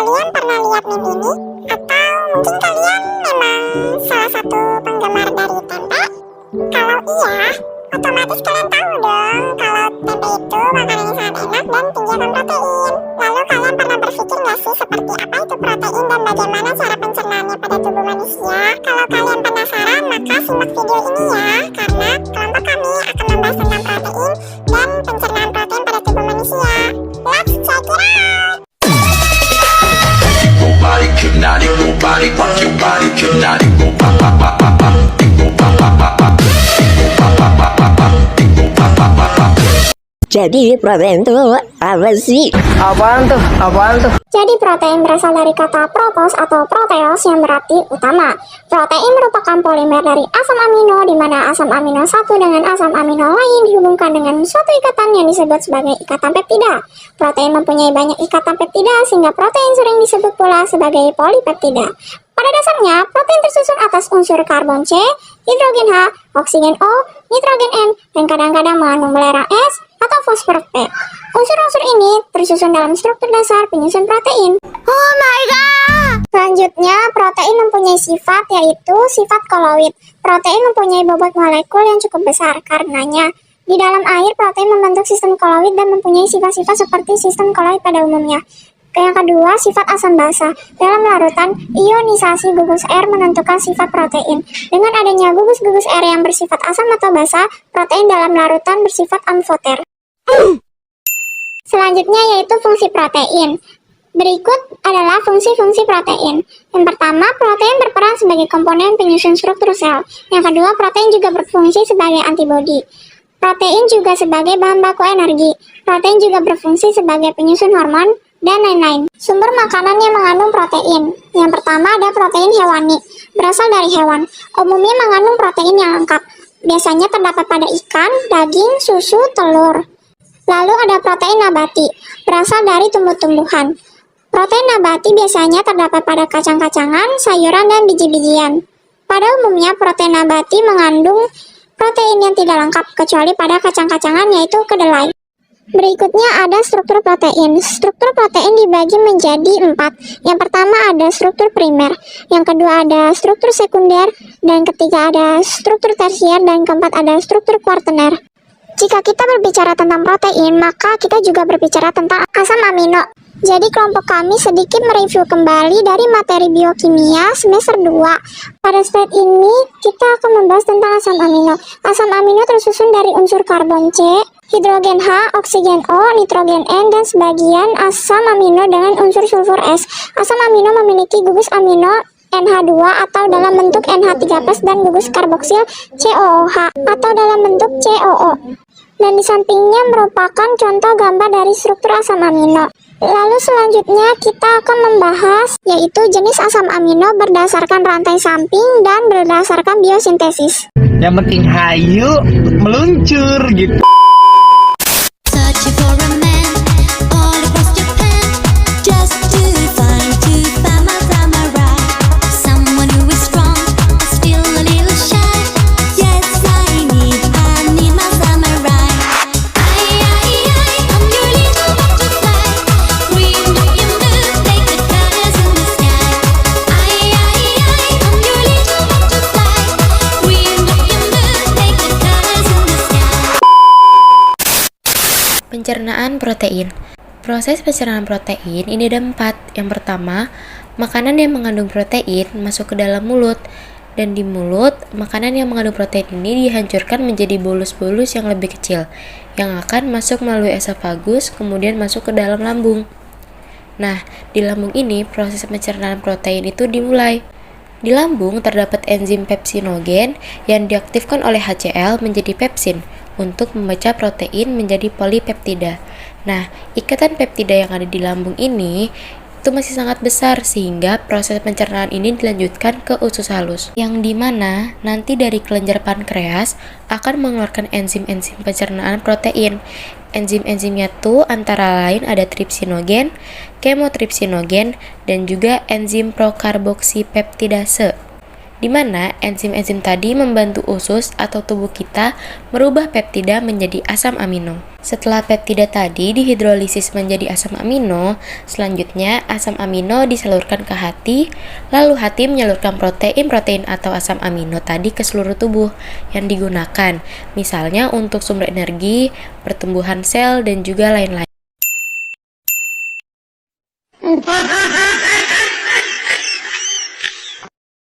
Kalian pernah lihat meme ini? Atau mungkin kalian memang salah satu penggemar dari tempe? Kalau iya, otomatis kalian tahu dong kalau tempe itu makanan yang sangat enak dan tinggi akan protein. Lalu kalian pernah berpikir nggak sih seperti apa itu protein dan bagaimana cara pencernaannya pada tubuh manusia? Kalau kalian penasaran, maka simak video ini ya, karena kelompok kami akan membahas tentang protein dan pencernaan protein pada tubuh manusia. Let's check it out! Body hypnotic, go body, rock your body hypnotic, go pop pop pop pop pop, go pop pop pop pop, go pop pop pop pop pop, go pop pop pop pop. Jadi protein itu apa sih? Apaan tuh? Jadi protein berasal dari kata protos atau proteos yang berarti utama. Protein merupakan polimer dari asam amino, di mana asam amino satu dengan asam amino lain dihubungkan dengan suatu ikatan yang disebut sebagai ikatan peptida. Protein mempunyai banyak ikatan peptida sehingga protein sering disebut pula sebagai polipeptida. Pada dasarnya, protein tersusun atas unsur karbon C, hidrogen H, oksigen O, nitrogen N, dan kadang-kadang mengandung belerang S atau fosfor P. Unsur-unsur ini tersusun dalam struktur dasar penyusun protein. Oh my god! Selanjutnya, protein mempunyai sifat yaitu sifat koloid. Protein mempunyai bobot molekul yang cukup besar. Karenanya, di dalam air protein membentuk sistem koloid dan mempunyai sifat-sifat seperti sistem koloid pada umumnya. Yang kedua, sifat asam basa. Dalam larutan, ionisasi gugus air menentukan sifat protein. Dengan adanya gugus-gugus air yang bersifat asam atau basa, protein dalam larutan bersifat amfoter. Selanjutnya yaitu fungsi protein. Berikut adalah fungsi-fungsi protein. Yang pertama, protein berperan sebagai komponen penyusun struktur sel. Yang kedua, protein juga berfungsi sebagai antibodi. Protein juga sebagai bahan baku energi. Protein juga berfungsi sebagai penyusun hormon, dan lain-lain. Sumber makanan yang mengandung protein. Yang pertama ada protein hewani, berasal dari hewan. Umumnya mengandung protein yang lengkap. Biasanya terdapat pada ikan, daging, susu, telur. Lalu ada protein nabati, berasal dari tumbuh-tumbuhan. Protein nabati biasanya terdapat pada kacang-kacangan, sayuran, dan biji-bijian. Pada umumnya protein nabati mengandung protein yang tidak lengkap kecuali pada kacang-kacangan yaitu kedelai. Berikutnya ada struktur protein. Struktur protein dibagi menjadi 4. Yang pertama ada struktur primer, yang kedua ada struktur sekunder, dan ketiga ada struktur tersier, dan keempat ada struktur kuartener. Jika kita berbicara tentang protein, maka kita juga berbicara tentang asam amino. Jadi kelompok kami sedikit mereview kembali dari materi biokimia semester 2. Pada slide ini kita akan membahas tentang asam amino. Asam amino tersusun dari unsur karbon C, hidrogen H, oksigen O, nitrogen N, dan sebagian asam amino dengan unsur sulfur S. Asam amino memiliki gugus amino NH2 atau dalam bentuk NH3+ dan gugus karboksil COOH atau dalam bentuk COO. Dan di sampingnya merupakan contoh gambar dari struktur asam amino. Lalu selanjutnya kita akan membahas yaitu jenis asam amino berdasarkan rantai samping dan berdasarkan biosintesis. Yang penting hayu meluncur gitu. Pencernaan protein. Proses pencernaan protein ini ada 4. Yang pertama, makanan yang mengandung protein masuk ke dalam mulut. Dan di mulut, makanan yang mengandung protein ini dihancurkan menjadi bolus-bolus yang lebih kecil, yang akan masuk melalui esofagus, kemudian masuk ke dalam lambung. Nah, di lambung ini, proses pencernaan protein itu dimulai. Di lambung terdapat enzim pepsinogen yang diaktifkan oleh HCl menjadi pepsin untuk memecah protein menjadi polipeptida. Nah, ikatan peptida yang ada di lambung ini itu masih sangat besar sehingga proses pencernaan ini dilanjutkan ke usus halus, yang dimana nanti dari kelenjar pankreas akan mengeluarkan enzim-enzim pencernaan protein. Enzim-enzimnya tuh antara lain ada tripsinogen, kemotripsinogen, dan juga enzim prokarboksipeptidase. di mana enzim-enzim tadi membantu usus atau tubuh kita merubah peptida menjadi asam amino. Setelah peptida tadi dihidrolisis menjadi asam amino, selanjutnya asam amino disalurkan ke hati, lalu hati menyalurkan protein atau asam amino tadi ke seluruh tubuh yang digunakan, misalnya untuk sumber energi, pertumbuhan sel, dan juga lain-lain.